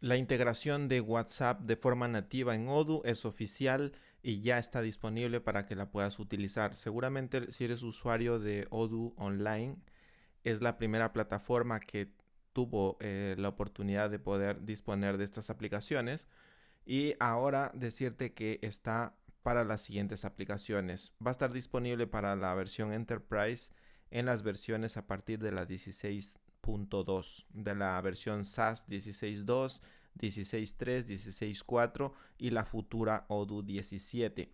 La integración de WhatsApp de forma nativa en Odoo es oficial y ya está disponible para que la puedas utilizar. Seguramente si eres usuario de Odoo Online, es la primera plataforma que tuvo la oportunidad de poder disponer de estas aplicaciones. Y ahora decirte que está para las siguientes aplicaciones. Va a estar disponible para la versión Enterprise en las versiones a partir de la 16.2, de la versión SaaS 16.2, 16.3, 16.4 y la futura Odoo 17.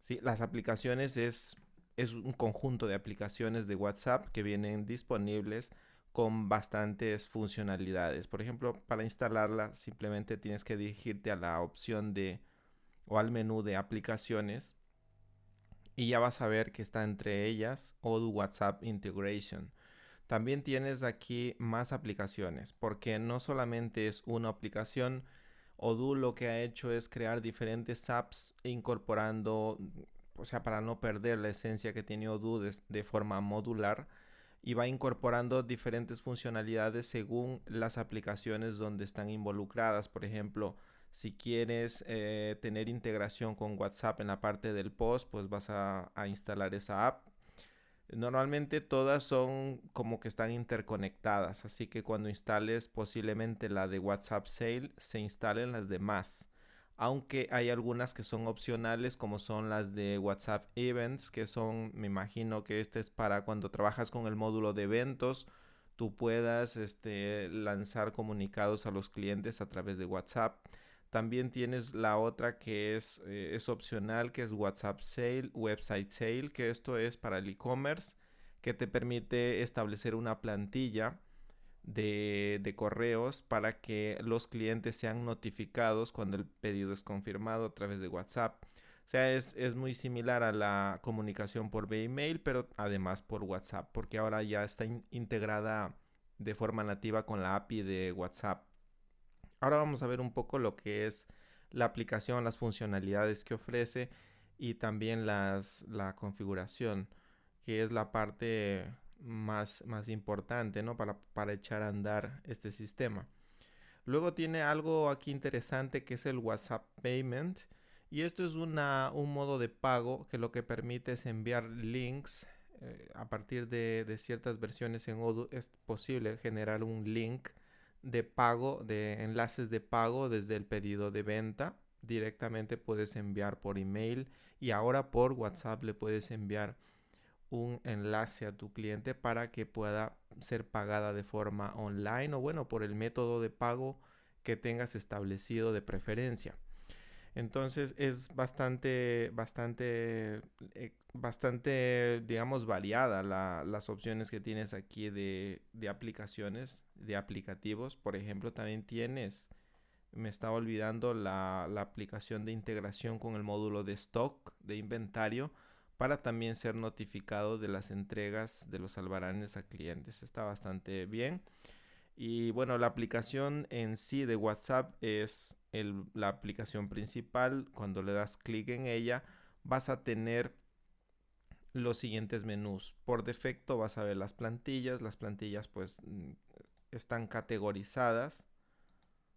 Sí, las aplicaciones es un conjunto de aplicaciones de WhatsApp que vienen disponibles con bastantes funcionalidades. Por ejemplo, para instalarla simplemente tienes que dirigirte a la opción de o al menú de aplicaciones y ya vas a ver que está entre ellas Odoo WhatsApp Integration. También tienes aquí más aplicaciones, porque no solamente es una aplicación. Odoo lo que ha hecho es crear diferentes apps incorporando, o sea, para no perder la esencia que tiene Odoo de forma modular, y va incorporando diferentes funcionalidades según las aplicaciones donde están involucradas. Por ejemplo, si quieres tener integración con WhatsApp en la parte del post, pues vas a instalar esa app. Normalmente todas son como que están interconectadas, así que cuando instales posiblemente la de WhatsApp Sale, se instalen las demás. Aunque hay algunas que son opcionales, como son las de WhatsApp Events, que son, me imagino que este es para cuando trabajas con el módulo de eventos, tú puedas lanzar comunicados a los clientes a través de WhatsApp. También tienes la otra que es opcional, que es WhatsApp Sale, Website Sale, que esto es para el e-commerce, que te permite establecer una plantilla de correos para que los clientes sean notificados cuando el pedido es confirmado a través de WhatsApp. O sea, es muy similar a la comunicación por vía email, pero además por WhatsApp, porque ahora ya está integrada de forma nativa con la API de WhatsApp. Ahora vamos a ver un poco lo que es la aplicación, las funcionalidades que ofrece y también la configuración, que es la parte más importante, ¿no? Para echar a andar este sistema. Luego tiene algo aquí interesante que es el WhatsApp Payment. Y esto es un modo de pago que lo que permite es enviar links. A partir de ciertas versiones en Odoo es posible generar un link de pago, de enlaces de pago desde el pedido de venta. Directamente puedes enviar por email y ahora por WhatsApp le puedes enviar un enlace a tu cliente para que pueda ser pagada de forma online o bueno, por el método de pago que tengas establecido de preferencia. Entonces es bastante, digamos, variada las opciones que tienes aquí de aplicaciones, de aplicativos. Por ejemplo, también tienes, me estaba olvidando, la aplicación de integración con el módulo de stock, de inventario, para también ser notificado de las entregas de los albaranes a clientes. Está bastante bien. Y bueno, la aplicación en sí de WhatsApp es la aplicación principal. Cuando le das clic en ella, vas a tener los siguientes menús. Por defecto vas a ver las plantillas. Las plantillas pues están categorizadas.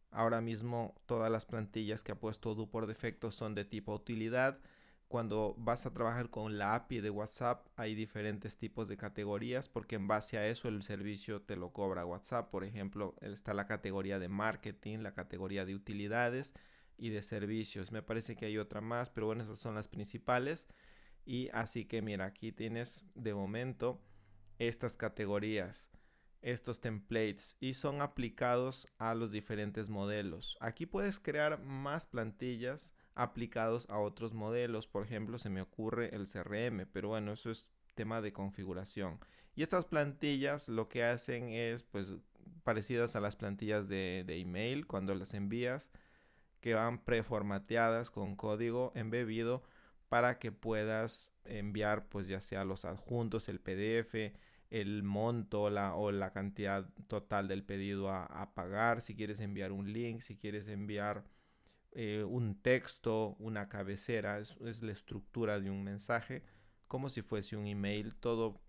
Ahora mismo todas las plantillas que ha puesto Odoo por defecto son de tipo utilidad. Cuando vas a trabajar con la API de WhatsApp hay diferentes tipos de categorías porque en base a eso el servicio te lo cobra WhatsApp. Por ejemplo, está la categoría de marketing, la categoría de utilidades y de servicios. Me parece que hay otra más, pero bueno, esas son las principales. Y así que mira, aquí tienes de momento estas categorías, estos templates y son aplicados a los diferentes modelos. Aquí puedes crear más plantillas aplicados a otros modelos. Por ejemplo, se me ocurre el CRM, pero bueno, eso es tema de configuración. Y estas plantillas lo que hacen es pues parecidas a las plantillas de email cuando las envías, que van preformateadas con código embebido para que puedas enviar pues ya sea los adjuntos, el PDF, el monto o la cantidad total del pedido a pagar, si quieres enviar un link, si quieres enviar un texto, una cabecera, es la estructura de un mensaje, como si fuese un email, todo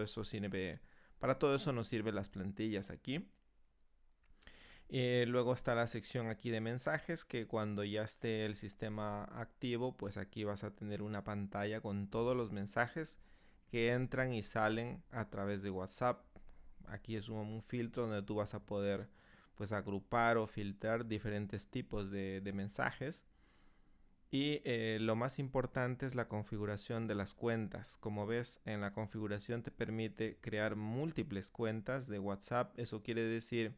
eso sirve, para todo eso nos sirven las plantillas aquí. Luego está la sección aquí de mensajes, que cuando ya esté el sistema activo, pues aquí vas a tener una pantalla con todos los mensajes que entran y salen a través de WhatsApp. Aquí es un filtro donde tú vas a poder pues agrupar o filtrar diferentes tipos de mensajes. Y lo más importante es la configuración de las cuentas. Como ves, en la configuración te permite crear múltiples cuentas de WhatsApp. Eso quiere decir,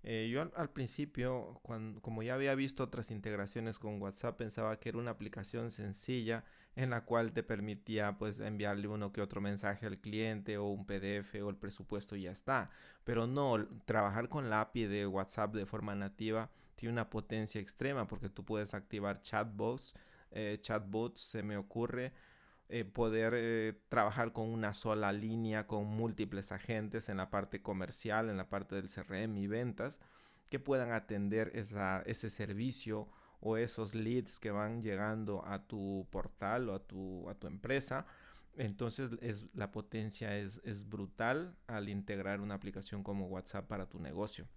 yo al principio, como ya había visto otras integraciones con WhatsApp, pensaba que era una aplicación sencilla en la cual te permitía pues enviarle uno que otro mensaje al cliente o un PDF o el presupuesto y ya está. Pero no, trabajar con la API de WhatsApp de forma nativa tiene una potencia extrema porque tú puedes activar chatbots se me ocurre, poder trabajar con una sola línea, con múltiples agentes en la parte comercial, en la parte del CRM y ventas, que puedan atender ese servicio o esos leads que van llegando a tu portal o a tu empresa. Entonces la potencia es brutal al integrar una aplicación como WhatsApp para tu negocio.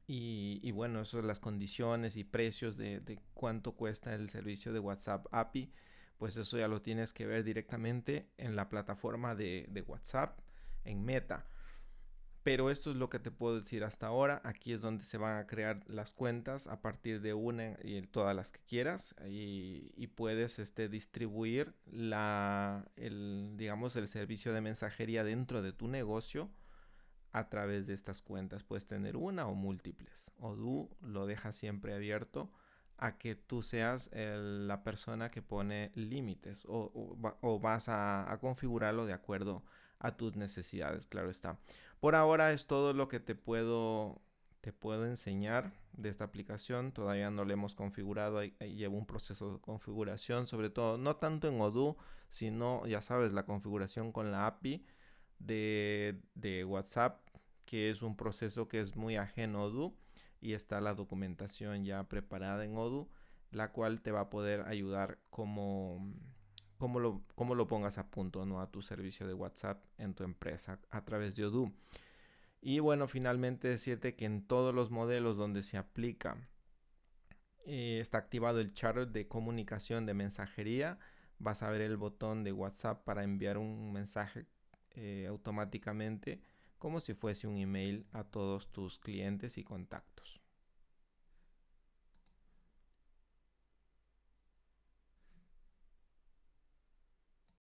Y bueno, eso es las condiciones y precios de cuánto cuesta el servicio de WhatsApp API, pues eso ya lo tienes que ver directamente en la plataforma de WhatsApp, en Meta. Pero esto es lo que te puedo decir hasta ahora. Aquí es donde se van a crear las cuentas a partir de una y todas las que quieras. Y puedes distribuir digamos, el servicio de mensajería dentro de tu negocio a través de estas cuentas. Puedes tener una o múltiples. Odoo lo deja siempre abierto a que tú seas la persona que pone límites o vas a configurarlo de acuerdo a tus necesidades, claro está. Por ahora es todo lo que te puedo enseñar de esta aplicación. Todavía no lo hemos configurado, ahí lleva un proceso de configuración, sobre todo no tanto en Odoo, sino ya sabes, la configuración con la API de WhatsApp, que es un proceso que es muy ajeno a Odoo, y está la documentación ya preparada en Odoo, la cual te va a poder ayudar como lo pongas a punto, ¿no? A tu servicio de WhatsApp en tu empresa a través de Odoo. Y bueno, finalmente decirte que en todos los modelos donde se aplica está activado el chat de comunicación de mensajería. Vas a ver el botón de WhatsApp para enviar un mensaje automáticamente como si fuese un email a todos tus clientes y contactos.